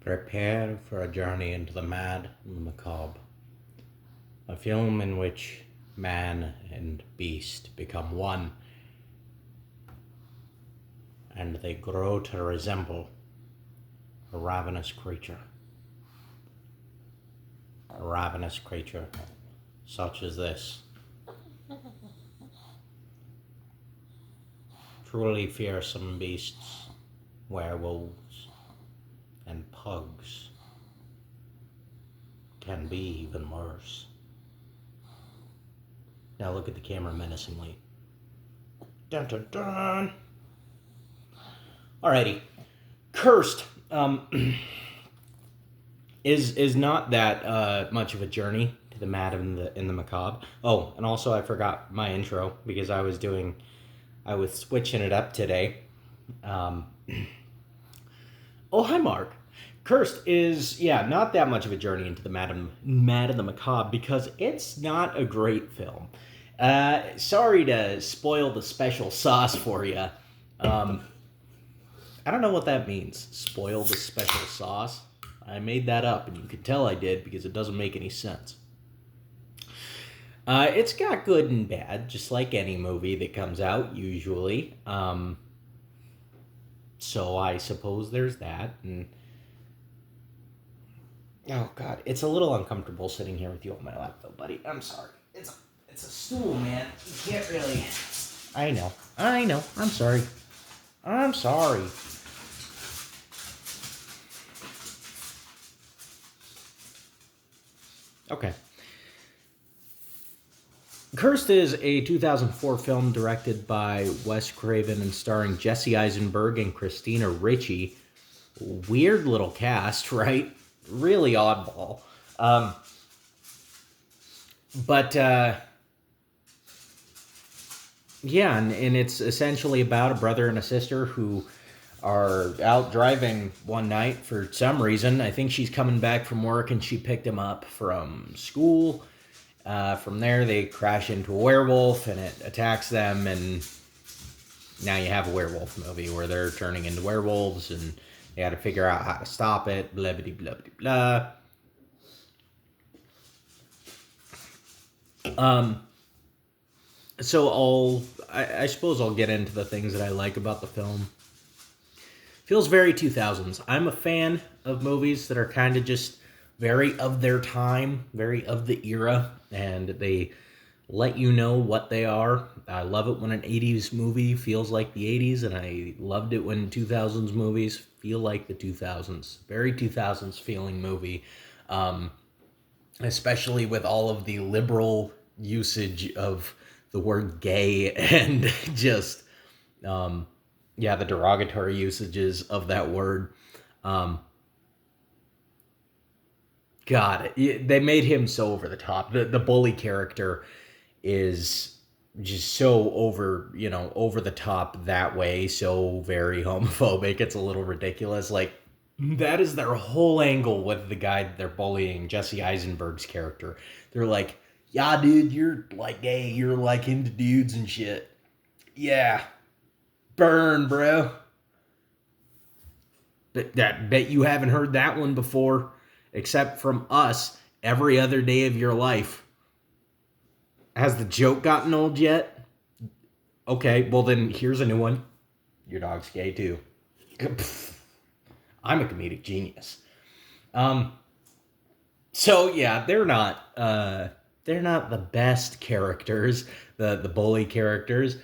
Prepare for a journey into the mad and the macabre. A film in which man and beast become one, and they grow to resemble a ravenous creature. A ravenous creature such as this. Truly fearsome beasts, werewolves, and pugs can be even worse. Now look at the camera menacingly. Dun dun dun! Alrighty. Cursed is not that much of a journey to the mad and the macabre. Oh, and also I forgot my intro because I was switching it up today. Oh, hi, Mark. Cursed is, not that much of a journey into the mad and the macabre because it's not a great film. Sorry to spoil the special sauce for you. I don't know what that means, spoil the special sauce. I made that up, and you can tell I did because it doesn't make any sense. It's got good and bad, just like any movie that comes out, usually. So I suppose there's that, and... Oh, God, it's a little uncomfortable sitting here with you on my lap, though, buddy. I'm sorry. It's a stool, man. You can't really... I know. I'm sorry. Okay. Cursed is a 2004 film directed by Wes Craven and starring Jesse Eisenberg and Christina Ricci. Weird little cast, right? Really oddball. And it's essentially about a brother and a sister who are out driving one night for some reason. I think she's coming back from work and she picked him up from school. From there, they crash into a werewolf and it attacks them, and now you have a werewolf movie where they're turning into werewolves and they got to figure out how to stop it, blah, blah, blah, blah, blah. So I suppose I'll get into the things that I like about the film. Feels very 2000s. I'm a fan of movies that are kind of just very of their time, very of the era, and they let you know what they are. I love it when an 80s movie feels like the 80s, and I loved it when 2000s movies feel like the 2000s. Very 2000s feeling movie, especially with all of the liberal usage of the word gay and just, the derogatory usages of that word. They made him so over the top. The bully character is just so over the top that way, so very homophobic. It's a little ridiculous. Like, that is their whole angle with the guy they're bullying, Jesse Eisenberg's character. They're like, yeah, dude, you're like gay. You're like into dudes and shit. Yeah. Burn, bro. Bet you haven't heard that one before, except from us every other day of your life. Has the joke gotten old yet? Okay, well then here's a new one. Your dog's gay too. I'm a comedic genius. So yeah, they're not the best characters, the bully characters.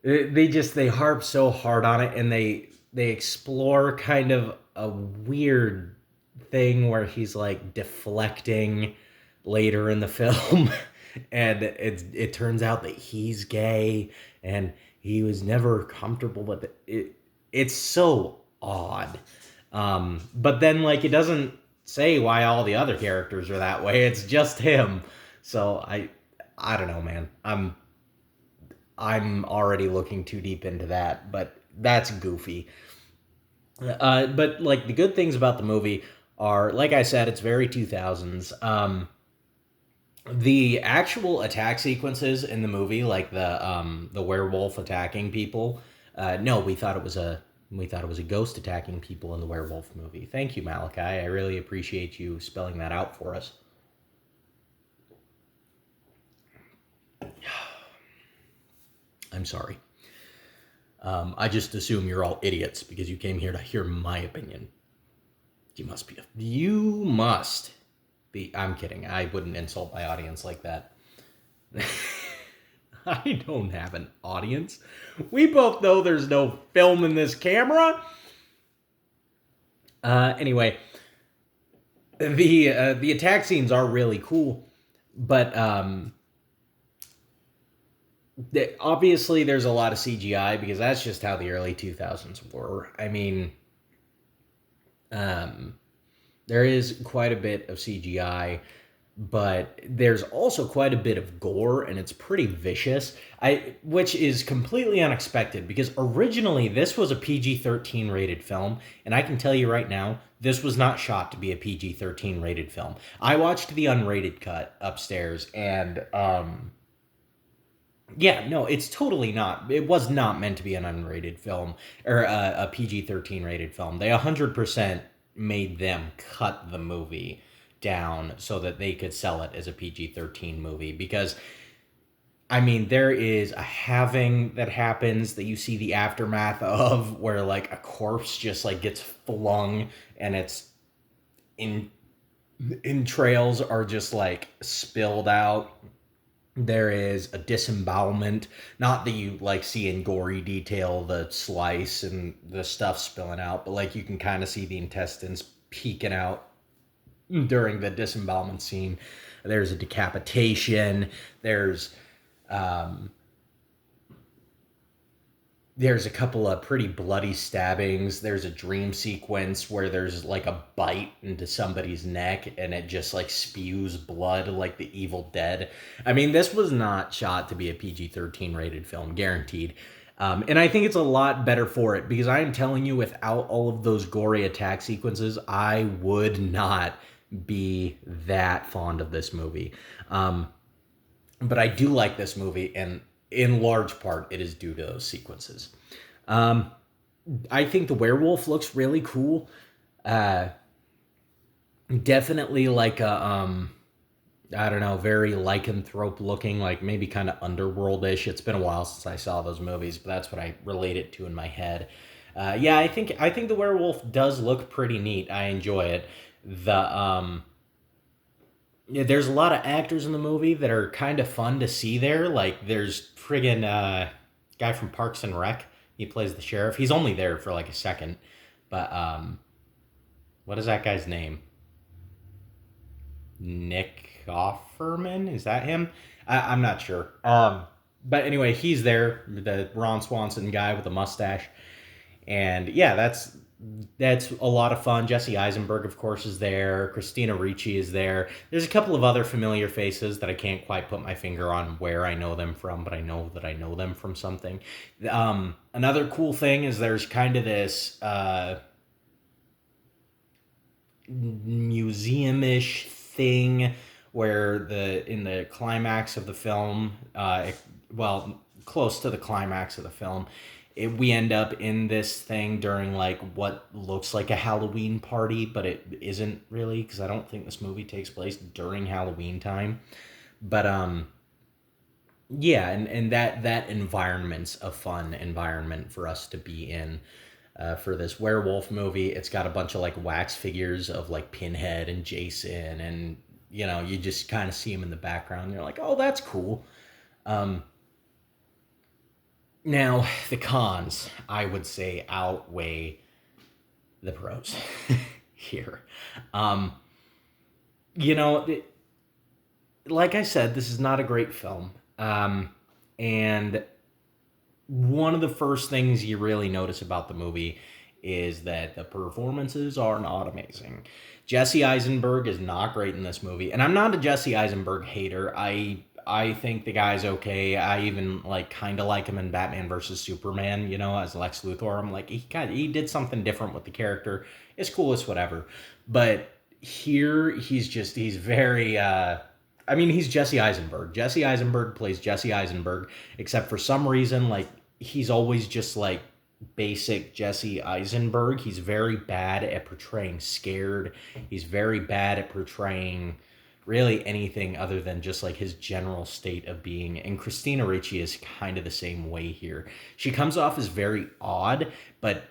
They harp so hard on it, and they explore kind of a weird thing where he's like deflecting later in the film and it turns out that he's gay and he was never comfortable with it. It's so odd. But then, like, it doesn't say why all the other characters are that way. It's just him. So I don't know, man. I'm already looking too deep into that, but that's goofy. But like, the good things about the movie are, like I said, it's very 2000s. The actual attack sequences in the movie, like the werewolf attacking people, no, we thought it was a We thought it was a ghost attacking people in the werewolf movie. Thank you, Malachi. I really appreciate you spelling that out for us. I'm sorry. I just assume you're all idiots because you came here to hear my opinion. You must be. You must be. I'm kidding. I wouldn't insult my audience like that. I don't have an audience. We both know there's no film in this camera. Anyway, the attack scenes are really cool, but obviously there's a lot of CGI because that's just how the early 2000s were. I mean, there is quite a bit of CGI, but there's also quite a bit of gore, and it's pretty vicious. Which is completely unexpected because originally this was a PG-13 rated film, and I can tell you right now, this was not shot to be a PG-13 rated film. I watched the unrated cut upstairs, and yeah, no, it's totally not. It was not meant to be an unrated film or a PG-13 rated film. They 100% made them cut the movie down so that they could sell it as a PG-13 movie because I mean there is a halving that happens that you see the aftermath of where like a corpse just like gets flung and its entrails are just like spilled out. There is a disembowelment, not that you like see in gory detail the slice and the stuff spilling out, but like you can kind of see the intestines peeking out during the disembowelment scene. There's a decapitation. There's a couple of pretty bloody stabbings. There's a dream sequence where there's like a bite into somebody's neck and it just like spews blood like the Evil Dead. I mean, this was not shot to be a PG-13 rated film, guaranteed. And I think it's a lot better for it because I am telling you, without all of those gory attack sequences, I would not be that fond of this movie. But I do like this movie, and in large part, it is due to those sequences. I think the werewolf looks really cool. Definitely like a, I don't know, very lycanthrope looking, like maybe kind of underworldish. It's been a while since I saw those movies, but that's what I relate it to in my head. Yeah, I think the werewolf does look pretty neat. I enjoy it. Yeah, there's a lot of actors in the movie that are kind of fun to see there. Like there's friggin' guy from Parks and Rec. He plays the sheriff. He's only there for like a second, but what is that guy's name? Nick Offerman? Is that him? I'm not sure. But anyway, he's there, the Ron Swanson guy with the mustache, and yeah, that's a lot of fun. Jesse Eisenberg, of course, is there. Christina Ricci is there. There's a couple of other familiar faces that I can't quite put my finger on where I know them from, but I know that I know them from something. Another cool thing is there's kind of this museum-ish thing where in the climax of the film, close to the climax of the film, we end up in this thing during like what looks like a Halloween party, but it isn't really because I don't think this movie takes place during Halloween time. But yeah, and that environment's a fun environment for us to be in. For this werewolf movie, it's got a bunch of like wax figures of like Pinhead and Jason, and you know, you just kind of see them in the background. And you're like, oh, that's cool. Now, the cons, I would say, outweigh the pros here. You know, like I said, this is not a great film. And one of the first things you really notice about the movie is that the performances are not amazing. Jesse Eisenberg is not great in this movie. And I'm not a Jesse Eisenberg hater. I think the guy's okay. I even like kind of like him in Batman versus Superman, you know, as Lex Luthor. I'm like, he did something different with the character. It's cool, it's whatever. But here he's very I mean, he's Jesse Eisenberg. Jesse Eisenberg plays Jesse Eisenberg, except for some reason like he's always just like basic Jesse Eisenberg. He's very bad at portraying scared. He's very bad at portraying really anything other than just like his general state of being. And Christina Ricci is kind of the same way here. She comes off as very odd, but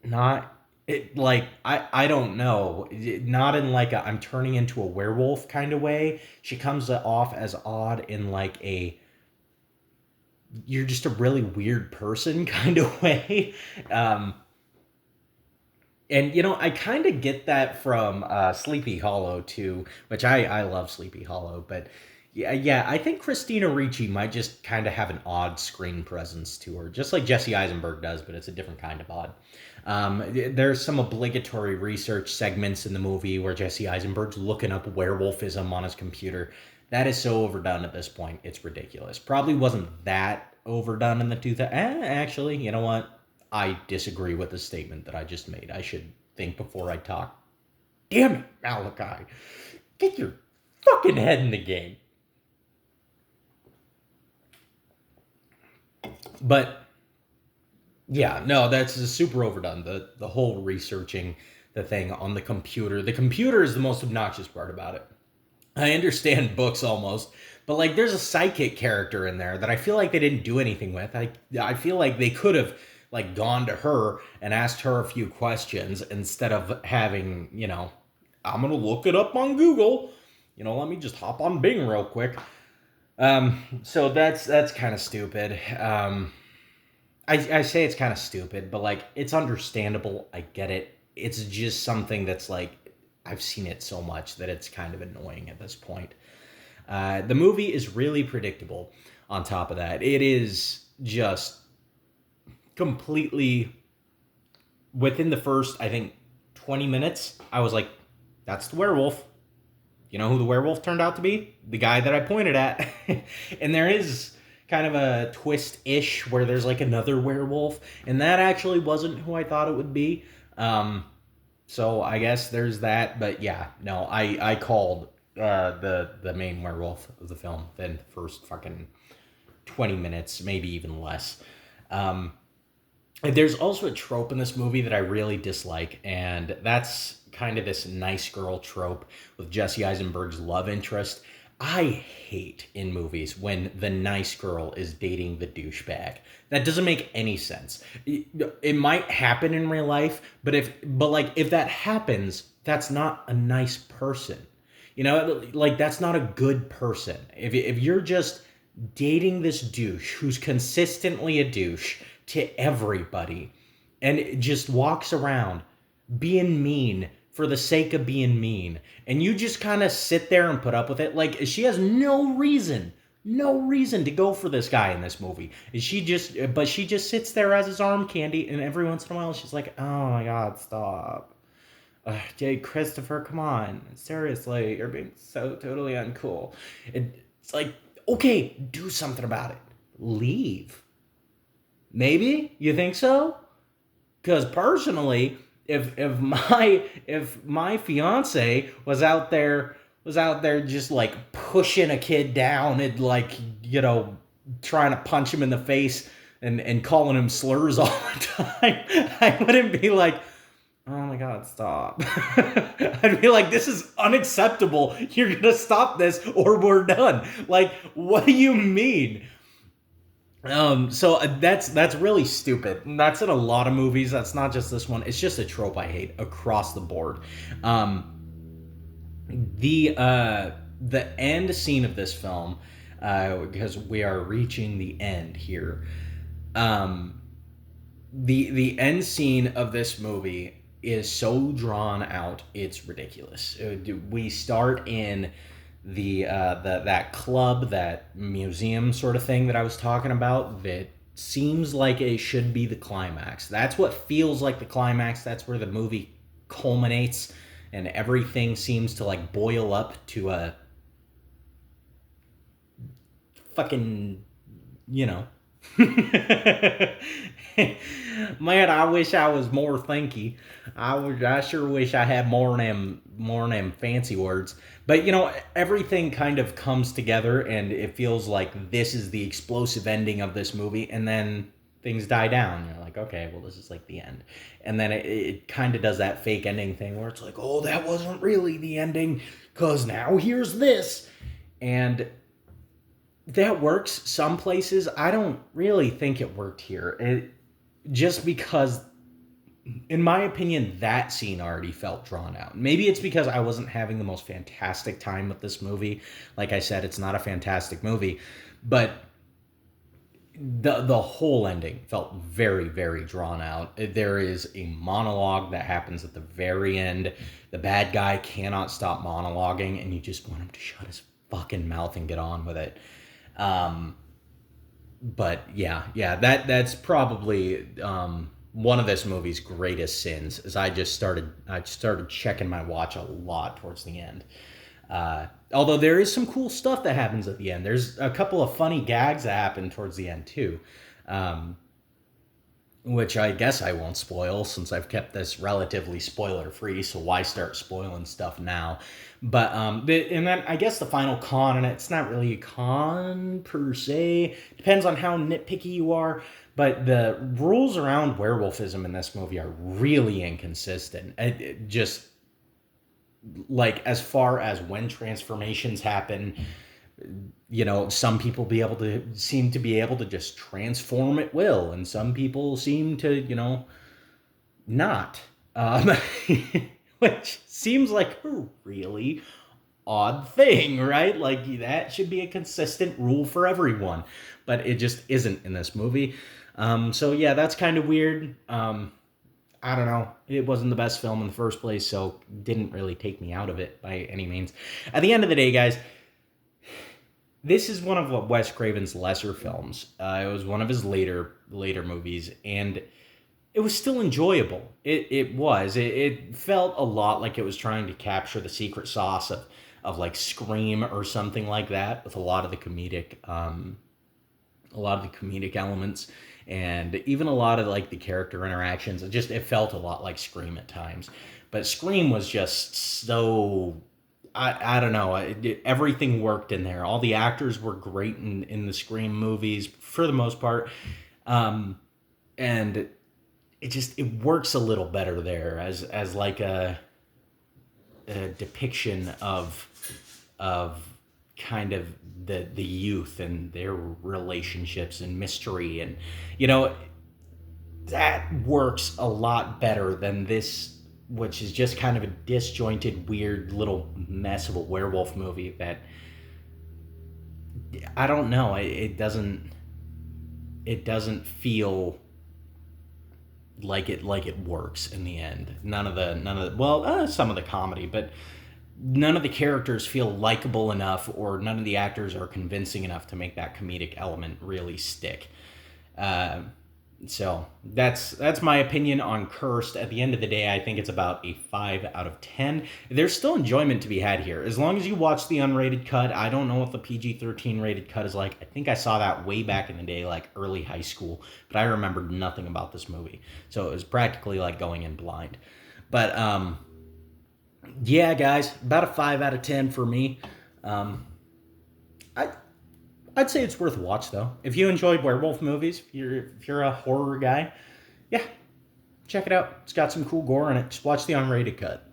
not like I don't know, not in like a I'm turning into a werewolf kind of way. She comes off as odd in like a you're just a really weird person kind of way. Um, and I kind of get that from Sleepy Hollow too, which I love Sleepy Hollow, but yeah, I think Christina Ricci might just kind of have an odd screen presence to her, just like Jesse Eisenberg does, but it's a different kind of odd. There's some obligatory research segments in the movie where Jesse Eisenberg's looking up werewolfism on his computer. That is so overdone at this point. It's ridiculous. Probably wasn't that overdone in the 2000s. Actually, you know what? I disagree with the statement that I just made. I should think before I talk. Damn it, Malachi. Get your fucking head in the game. But yeah, no, that's super overdone. The whole researching the thing on the computer. The computer is the most obnoxious part about it. I understand books almost, but like there's a psychic character in there that I feel like they didn't do anything with. I feel like they could have like gone to her and asked her a few questions instead of having, I'm gonna look it up on Google. Let me just hop on Bing real quick. So that's kind of stupid. I say it's kind of stupid, but like it's understandable. I get it. It's just something that's like I've seen it so much that it's kind of annoying at this point. The movie is really predictable. On top of that, it is just completely within the first, I think, 20 minutes. I was like, "That's the werewolf." You know who the werewolf turned out to be? The guy that I pointed at. And there is kind of a twist-ish where there's like another werewolf, and that actually wasn't who I thought it would be. So I guess there's that, but yeah, no, I called the main werewolf of the film then the first fucking 20 minutes, maybe even less. Um, there's also a trope in this movie that I really dislike, and that's kind of this nice girl trope with Jesse Eisenberg's love interest. I hate in movies when the nice girl is dating the douchebag. That doesn't make any sense. It might happen in real life, but like if that happens, that's not a nice person. Like that's not a good person. If you're just dating this douche who's consistently a douche to everybody and it just walks around being mean for the sake of being mean, and you just kind of sit there and put up with it, like she has no reason to go for this guy in this movie. She just sits there as his arm candy, and every once in a while she's like, oh my god, stop. Jay, Christopher, come on, seriously, you're being so totally uncool. It's like, okay, do something about it. Leave. Maybe you think so? Because personally, if my fiance was out there just like pushing a kid down and like trying to punch him in the face and calling him slurs all the time, I wouldn't be like, oh my god, stop. I'd be like, this is unacceptable. You're gonna stop this or we're done. Like, what do you mean? So that's really stupid. And that's in a lot of movies. That's not just this one. It's just a trope I hate across the board. Um, the end scene of this film, because we are reaching the end here. Um, the end scene of this movie is so drawn out, it's ridiculous. We start in the that club, that museum sort of thing that I was talking about, that seems like it should be the climax. That's what feels like the climax. That's where the movie culminates and everything seems to like boil up to a fucking, you know. Man, I wish I was more thinky. I sure wish I had more than fancy words. But everything kind of comes together, and it feels like this is the explosive ending of this movie, and then things die down. You're like, okay, well, this is like the end. And then it kind of does that fake ending thing where it's like, oh, that wasn't really the ending, because now here's this. And that works some places. I don't really think it worked here. Just because, in my opinion, that scene already felt drawn out. Maybe it's because I wasn't having the most fantastic time with this movie. Like I said, it's not a fantastic movie, but the whole ending felt very, very drawn out. There is a monologue that happens at the very end. The bad guy cannot stop monologuing, and you just want him to shut his fucking mouth and get on with it. But yeah, that's probably one of this movie's greatest sins. Is I started checking my watch a lot towards the end. Although there is some cool stuff that happens at the end. There's a couple of funny gags that happen towards the end too, which I guess I won't spoil since I've kept this relatively spoiler free. So why start spoiling stuff now? But and then I guess the final con, and it's not really a con per se. Depends on how nitpicky you are. But the rules around werewolfism in this movie are really inconsistent. It just like as far as when transformations happen, some people seem to be able to just transform at will, and some people seem to not, which seems like a really odd thing, right? Like that should be a consistent rule for everyone, but it just isn't in this movie. So yeah, that's kind of weird. I don't know. It wasn't the best film in the first place, so didn't really take me out of it by any means. At the end of the day, guys, this is one of Wes Craven's lesser films. It was one of his later movies, and it was still enjoyable. It felt a lot like it was trying to capture the secret sauce of like Scream or something like that, with a lot of the comedic elements, and even a lot of like the character interactions. It felt a lot like Scream at times, but Scream was just so, I don't know, everything worked in there. All the actors were great in the Scream movies for the most part, and it works a little better there as like a depiction of kind of the youth and their relationships and mystery, and that works a lot better than this, which is just kind of a disjointed, weird little mess of a werewolf movie that I don't know. It doesn't feel like it works in the end. None of the some of the comedy, but none of the characters feel likable enough, or none of the actors are convincing enough to make that comedic element really stick. So that's my opinion on Cursed. At the end of the day, I think it's about a 5 out of 10. There's still enjoyment to be had here, as long as you watch the unrated cut. I don't know what the PG-13 rated cut is like. I think I saw that way back in the day, like early high school, but I remembered nothing about this movie, so it was practically like going in blind. But yeah, guys, about a 5 out of 10 for me. I'd say it's worth a watch, though. If you enjoyed werewolf movies, if you're a horror guy, yeah, check it out. It's got some cool gore in it. Just watch the unrated cut.